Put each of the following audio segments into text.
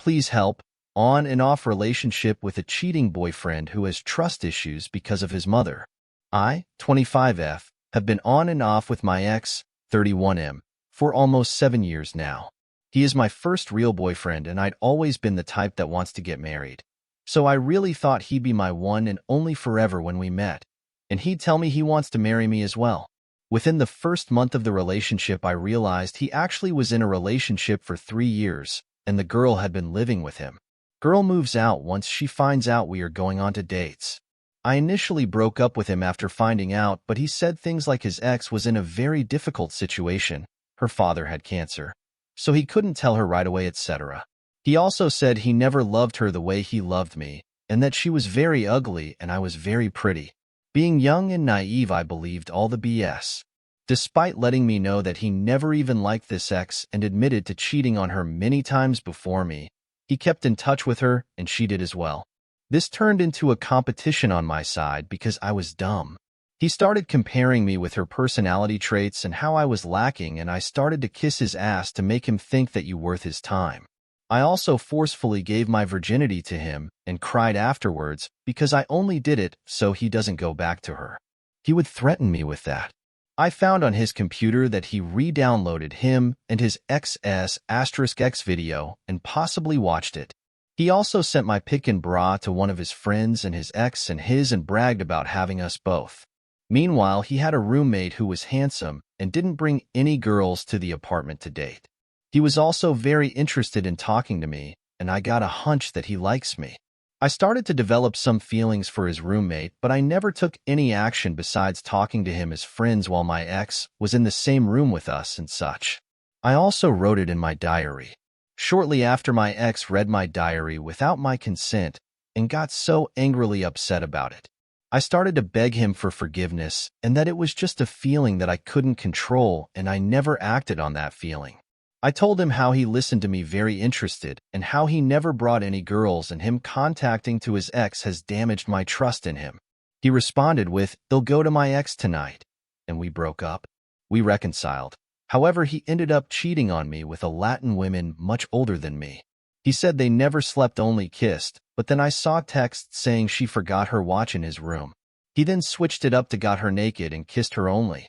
Please help. On and off relationship with a cheating boyfriend who has trust issues because of his mother. I, 25F, have been on and off with my ex, 31M, for almost 7 years now. He is my first real boyfriend, and I'd always been the type that wants to get married. So I really thought he'd be my one and only forever when we met, and he'd tell me he wants to marry me as well. Within the first month of the relationship, I realized he actually was in a relationship for 3 years, and the girl had been living with him. Girl moves out once she finds out we are going on to dates. I initially broke up with him after finding out, but he said things like his ex was in a very difficult situation. Her father had cancer, so he couldn't tell her right away, etc. He also said he never loved her the way he loved me, and that she was very ugly and I was very pretty. Being young and naive, I believed all the BS. Despite letting me know that he never even liked this ex and admitted to cheating on her many times before me, he kept in touch with her, and she did as well. This turned into a competition on my side because I was dumb. He started comparing me with her personality traits and how I was lacking, and I started to kiss his ass to make him think that you worth his time. I also forcefully gave my virginity to him and cried afterwards because I only did it so he doesn't go back to her. He would threaten me with that. I found on his computer that he re-downloaded him and his XS*X video and possibly watched it. He also sent my pic and bra to one of his friends and his ex and bragged about having us both. Meanwhile, he had a roommate who was handsome and didn't bring any girls to the apartment to date. He was also very interested in talking to me, and I got a hunch that he likes me. I started to develop some feelings for his roommate, but I never took any action besides talking to him as friends while my ex was in the same room with us and such. I also wrote it in my diary. Shortly after, my ex read my diary without my consent and got so angrily upset about it. I started to beg him for forgiveness and that it was just a feeling that I couldn't control, and I never acted on that feeling. I told him how he listened to me very interested and how he never brought any girls, and him contacting to his ex has damaged my trust in him. He responded with, "They'll go to my ex tonight," and we broke up. We reconciled. However, he ended up cheating on me with a Latin woman much older than me. He said they never slept, only kissed, but then I saw texts saying she forgot her watch in his room. He then switched it up to got her naked and kissed her only.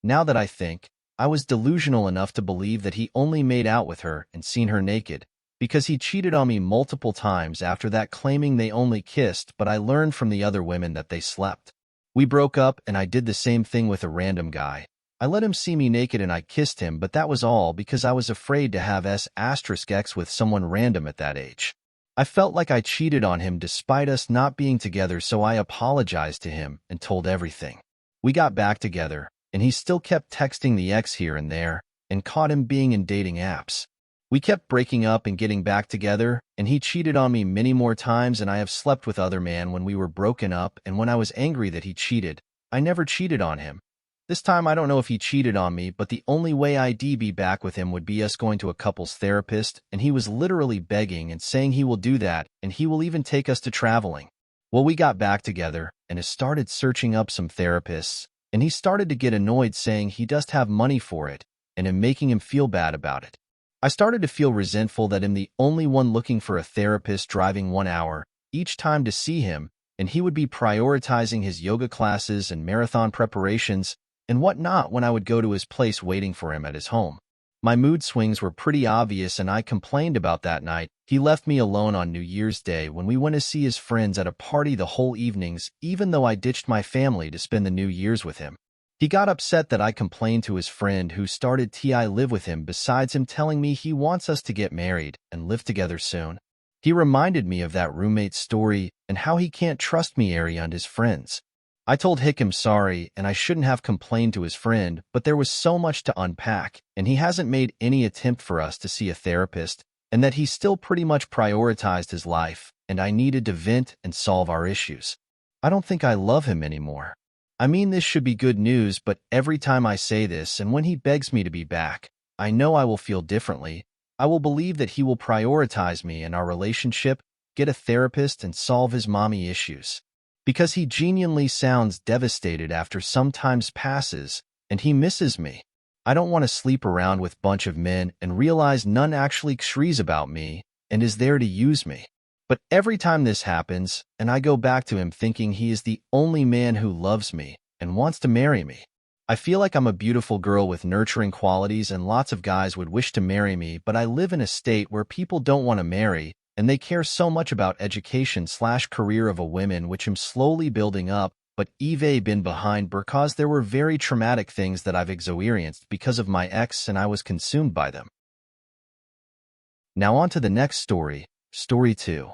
Now that I think, I was delusional enough to believe that he only made out with her and seen her naked, because he cheated on me multiple times after that, claiming they only kissed, but I learned from the other women that they slept. We broke up, and I did the same thing with a random guy. I let him see me naked and I kissed him, but that was all because I was afraid to have S*X with someone random at that age. I felt like I cheated on him despite us not being together, so I apologized to him and told everything. We got back together, and he still kept texting the ex here and there, and caught him being in dating apps. We kept breaking up and getting back together, and he cheated on me many more times, and I have slept with other men when we were broken up, and when I was angry that he cheated, I never cheated on him. This time I don't know if he cheated on me, but the only way I'd be back with him would be us going to a couples therapist, and he was literally begging and saying he will do that, and he will even take us to traveling. Well, we got back together, and has started searching up some therapists, and he started to get annoyed, saying he does have money for it, and am making him feel bad about it. I started to feel resentful that I'm the only one looking for a therapist, driving 1 hour each time to see him, and he would be prioritizing his yoga classes and marathon preparations and whatnot when I would go to his place waiting for him at his home. My mood swings were pretty obvious, and I complained about that night. He left me alone on New Year's Day when we went to see his friends at a party the whole evenings, even though I ditched my family to spend the New Year's with him. He got upset that I complained to his friend who started to live with him, besides him telling me he wants us to get married and live together soon. He reminded me of that roommate story and how he can't trust me and his friends. I told Hick I'm sorry and I shouldn't have complained to his friend, but there was so much to unpack, and he hasn't made any attempt for us to see a therapist, and that he still pretty much prioritized his life, and I needed to vent and solve our issues. I don't think I love him anymore. I mean, this should be good news, but every time I say this and when he begs me to be back, I know I will feel differently. I will believe that he will prioritize me and our relationship, get a therapist, and solve his mommy issues. Because he genuinely sounds devastated after some time passes, and he misses me. I don't want to sleep around with bunch of men and realize none actually cares about me, and is there to use me. But every time this happens, and I go back to him thinking he is the only man who loves me and wants to marry me. I feel like I'm a beautiful girl with nurturing qualities and lots of guys would wish to marry me, but I live in a state where people don't want to marry, and they care so much about education/career of a woman which I'm slowly building up, but Eve been behind because there were very traumatic things that I've experienced because of my ex and I was consumed by them. Now on to the next story, story 2.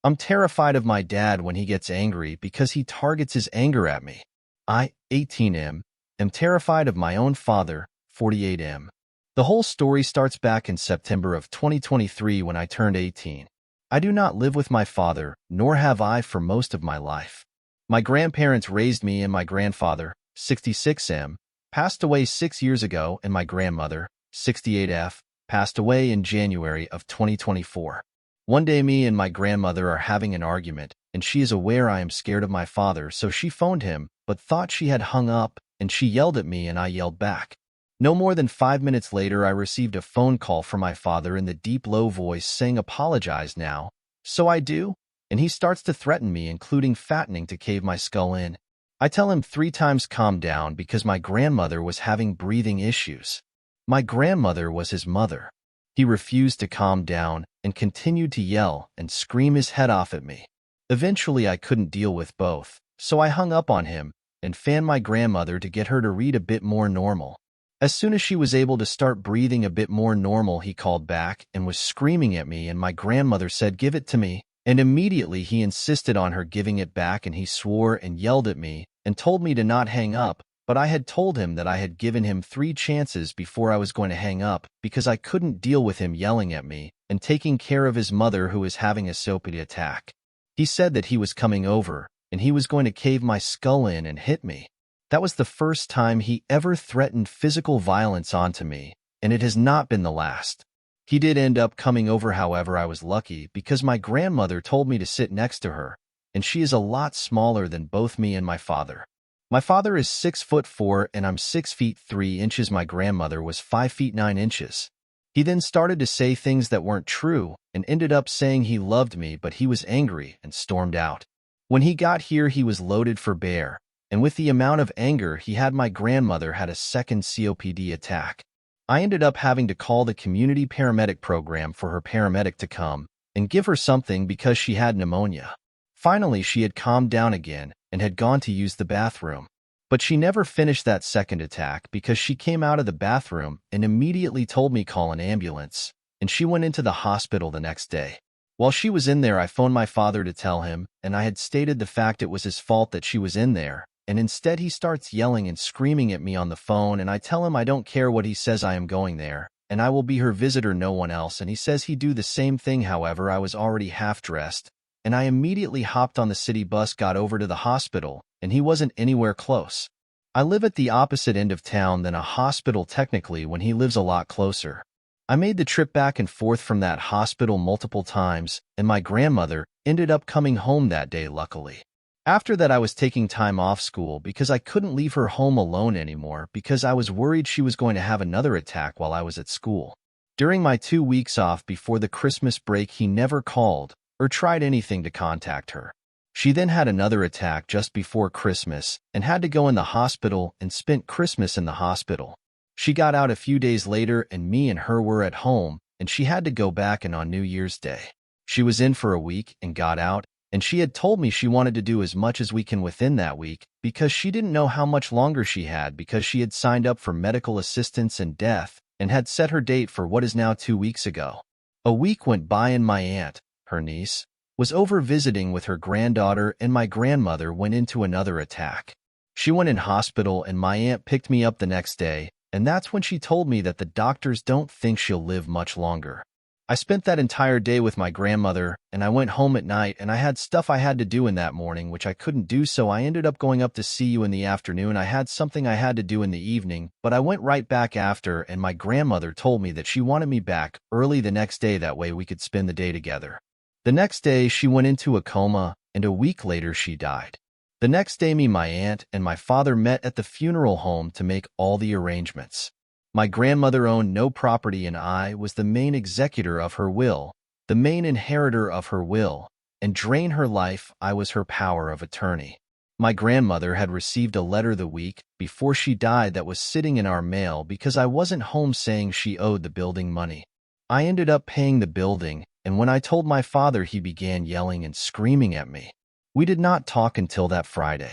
I'm terrified of my dad when he gets angry because he targets his anger at me. I, 18M, am terrified of my own father, 48M. The whole story starts back in September of 2023 when I turned 18. I do not live with my father, nor have I for most of my life. My grandparents raised me and my grandfather, 66M, passed away 6 years ago and my grandmother, 68F, passed away in January of 2024. One day me and my grandmother are having an argument, and she is aware I am scared of my father, so she phoned him, but thought she had hung up, and she yelled at me and I yelled back. No more than 5 minutes later, I received a phone call from my father in the deep, low voice saying, "Apologize now." So I do, and he starts to threaten me, including fattening to cave my skull in. I tell him 3 times calm down because my grandmother was having breathing issues. My grandmother was his mother. He refused to calm down and continued to yell and scream his head off at me. Eventually, I couldn't deal with both, so I hung up on him and fanned my grandmother to get her to read a bit more normal. As soon as she was able to start breathing a bit more normal, he called back and was screaming at me, and my grandmother said, "Give it to me." And immediately he insisted on her giving it back, and he swore and yelled at me and told me to not hang up, but I had told him that I had given him 3 chances before I was going to hang up because I couldn't deal with him yelling at me and taking care of his mother who was having a COPD attack. He said that he was coming over and he was going to cave my skull in and hit me. That was the first time he ever threatened physical violence onto me, and it has not been the last. He did end up coming over, however. I was lucky because my grandmother told me to sit next to her, and she is a lot smaller than both me and my father. My father is 6'4" and I'm 6'3". My grandmother was 5'9". He then started to say things that weren't true and ended up saying he loved me, but he was angry and stormed out. When he got here, he was loaded for bear, and with the amount of anger he had, my grandmother had a second COPD attack. I ended up having to call the community paramedic program for her paramedic to come and give her something because she had pneumonia. Finally, she had calmed down again and had gone to use the bathroom. But she never finished that second attack because she came out of the bathroom and immediately told me call an ambulance, and she went into the hospital the next day. While she was in there, I phoned my father to tell him, and I had stated the fact it was his fault that she was in there, and instead he starts yelling and screaming at me on the phone, and I tell him I don't care what he says, I am going there, and I will be her visitor, no one else, and he says he'd do the same thing. However, I was already half-dressed, and I immediately hopped on the city bus, got over to the hospital, and he wasn't anywhere close. I live at the opposite end of town than a hospital technically, when he lives a lot closer. I made the trip back and forth from that hospital multiple times, and my grandmother ended up coming home that day, luckily. After that, I was taking time off school because I couldn't leave her home alone anymore because I was worried she was going to have another attack while I was at school. During my 2 weeks off before the Christmas break, he never called or tried anything to contact her. She then had another attack just before Christmas and had to go in the hospital and spent Christmas in the hospital. She got out a few days later and me and her were at home, and she had to go back in on New Year's Day. She was in for a week and got out, and she had told me she wanted to do as much as we can within that week because she didn't know how much longer she had because she had signed up for medical assistance and death and had set her date for what is now 2 weeks ago. A week went by and my aunt, her niece, was over visiting with her granddaughter, and my grandmother went into another attack. She went in hospital and my aunt picked me up the next day, and that's when she told me that the doctors don't think she'll live much longer. I spent that entire day with my grandmother, and I went home at night, and I had stuff I had to do in that morning which I couldn't do, so I ended up going up to see you in the afternoon. I had something I had to do in the evening, but I went right back after, and my grandmother told me that she wanted me back early the next day, that way we could spend the day together. The next day, she went into a coma, and a week later she died. The next day, me, my aunt, and my father met at the funeral home to make all the arrangements. My grandmother owned no property and I was the main executor of her will, the main inheritor of her will, and drain her life, I was her power of attorney. My grandmother had received a letter the week before she died that was sitting in our mail because I wasn't home saying she owed the building money. I ended up paying the building, and when I told my father, he began yelling and screaming at me. We did not talk until that Friday.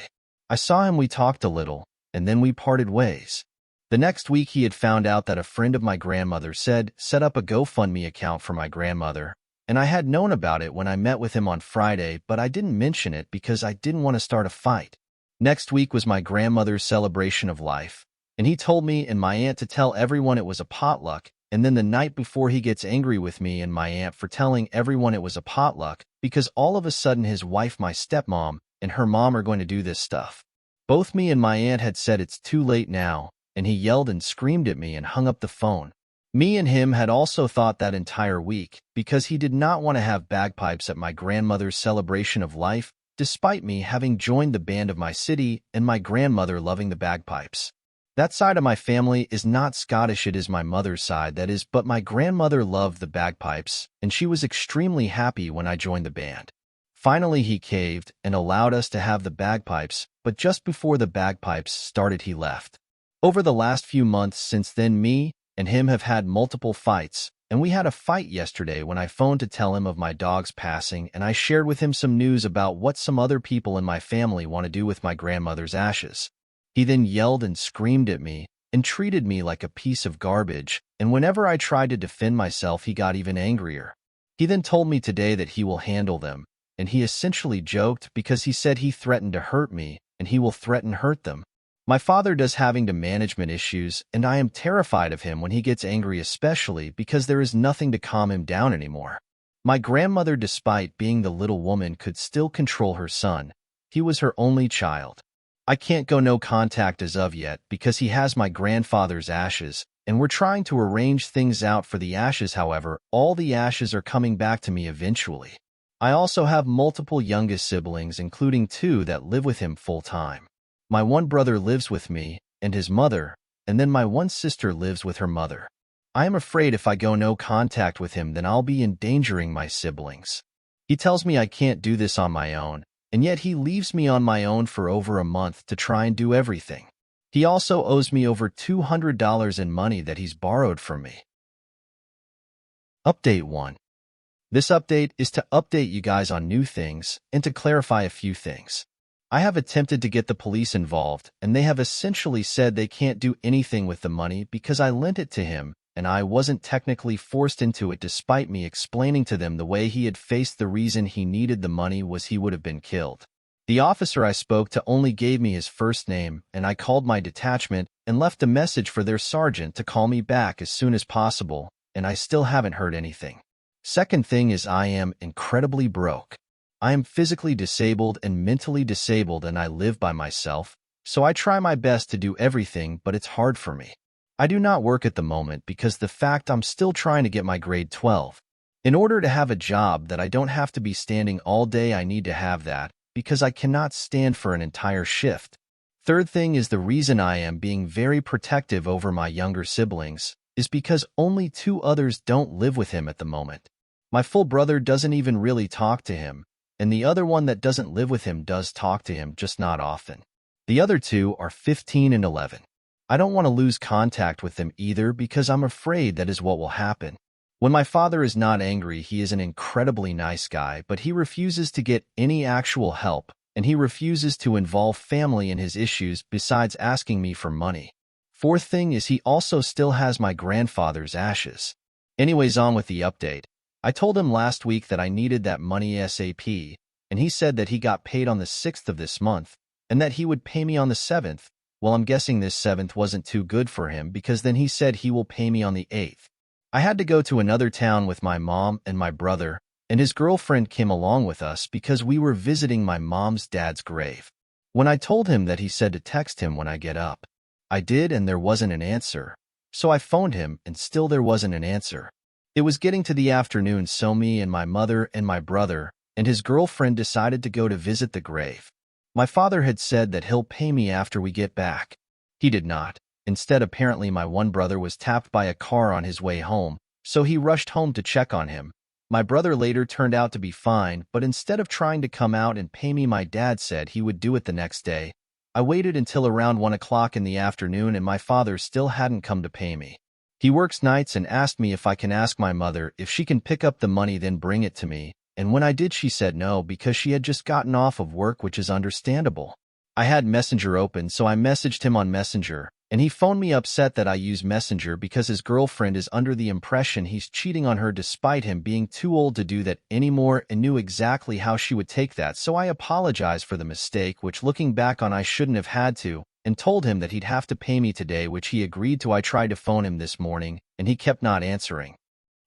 I saw him, we talked a little, and then we parted ways. The next week he had found out that a friend of my grandmother said set up a GoFundMe account for my grandmother, and I had known about it when I met with him on Friday, but I didn't mention it because I didn't want to start a fight. Next week was my grandmother's celebration of life, and he told me and my aunt to tell everyone it was a potluck, and then the night before he gets angry with me and my aunt for telling everyone it was a potluck because all of a sudden his wife, my stepmom, and her mom are going to do this stuff. Both me and my aunt had said it's too late now, and he yelled and screamed at me and hung up the phone. Me and him had also thought that entire week because he did not want to have bagpipes at my grandmother's celebration of life, despite me having joined the band of my city and my grandmother loving the bagpipes. That side of my family is not Scottish, it is my mother's side, that is, but my grandmother loved the bagpipes, and she was extremely happy when I joined the band. Finally, he caved and allowed us to have the bagpipes, but just before the bagpipes started, he left. Over the last few months since then, me and him have had multiple fights, and we had a fight yesterday when I phoned to tell him of my dog's passing, and I shared with him some news about what some other people in my family want to do with my grandmother's ashes. He then yelled and screamed at me and treated me like a piece of garbage, and whenever I tried to defend myself, he got even angrier. He then told me today that he will handle them, and he essentially joked because he said he threatened to hurt me, and he will threaten hurt them. My father does having to management issues, and I am terrified of him when he gets angry, especially because there is nothing to calm him down anymore. My grandmother, despite being the little woman, could still control her son. He was her only child. I can't go no contact as of yet because he has my grandfather's ashes, and we're trying to arrange things out for the ashes. However, all the ashes are coming back to me eventually. I also have multiple youngest siblings, including 2 that live with him full-time. My one brother lives with me and his mother, and then my one sister lives with her mother. I am afraid if I go no contact with him, then I'll be endangering my siblings. He tells me I can't do this on my own, and yet he leaves me on my own for over a month to try and do everything. He also owes me over $200 in money that he's borrowed from me. Update 1. This update is to update you guys on new things and to clarify a few things. I have attempted to get the police involved, and they have essentially said they can't do anything with the money because I lent it to him, and I wasn't technically forced into it, despite me explaining to them the way he had faced the reason he needed the money was he would have been killed. The officer I spoke to only gave me his first name, and I called my detachment and left a message for their sergeant to call me back as soon as possible, and I still haven't heard anything. Second thing is I am incredibly broke. I am physically disabled and mentally disabled, and I live by myself, so I try my best to do everything, but it's hard for me. I do not work at the moment because the fact I'm still trying to get my grade 12. In order to have a job that I don't have to be standing all day, I need to have that because I cannot stand for an entire shift. Third thing is the reason I am being very protective over my younger siblings is because only 2 others don't live with him at the moment. My full brother doesn't even really talk to him, and the other one that doesn't live with him does talk to him, just not often. The other 2 are 15 and 11. I don't want to lose contact with them either because I'm afraid that is what will happen. When my father is not angry, he is an incredibly nice guy, but he refuses to get any actual help, and he refuses to involve family in his issues besides asking me for money. Fourth thing is he also still has my grandfather's ashes. Anyways, on with the update. I told him last week that I needed that money ASAP, and he said that he got paid on the 6th of this month, and that he would pay me on the 7th. Well, I'm guessing this 7th wasn't too good for him because then he said he will pay me on the 8th. I had to go to another town with my mom and my brother, and his girlfriend came along with us because we were visiting my mom's dad's grave. When I told him that, he said to text him when I get up. I did, and there wasn't an answer. So I phoned him, and still there wasn't an answer. It was getting to the afternoon, so me and my mother and my brother and his girlfriend decided to go to visit the grave. My father had said that he'll pay me after we get back. He did not. Instead, apparently my one brother was tapped by a car on his way home, so he rushed home to check on him. My brother later turned out to be fine, but instead of trying to come out and pay me, my dad said he would do it the next day. I waited until around 1 o'clock in the afternoon and my father still hadn't come to pay me. He works nights and asked me if I can ask my mother if she can pick up the money then bring it to me, and when I did she said no because she had just gotten off of work, which is understandable. I had Messenger open, so I messaged him on Messenger, and he phoned me upset that I use Messenger because his girlfriend is under the impression he's cheating on her despite him being too old to do that anymore and knew exactly how she would take that. So I apologized for the mistake, which looking back on I shouldn't have had to, and told him that he'd have to pay me today, which he agreed to. I tried to phone him this morning, and he kept not answering.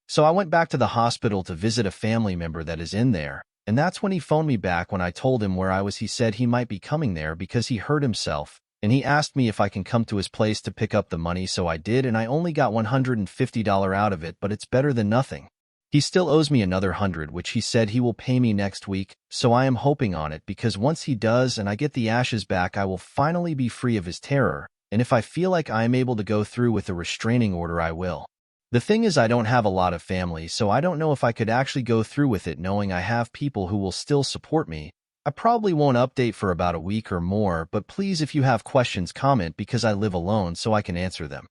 So I went back to the hospital to visit a family member that is in there, and that's when he phoned me back. When I told him where I was, he said he might be coming there because he hurt himself, and he asked me if I can come to his place to pick up the money, so I did, and I only got $150 out of it, but it's better than nothing. He still owes me another 100, which he said he will pay me next week, so I am hoping on it because once he does and I get the ashes back, I will finally be free of his terror, and if I feel like I am able to go through with the restraining order, I will. The thing is, I don't have a lot of family, so I don't know if I could actually go through with it knowing I have people who will still support me. I probably won't update for about a week or more, but please, if you have questions, comment because I live alone so I can answer them.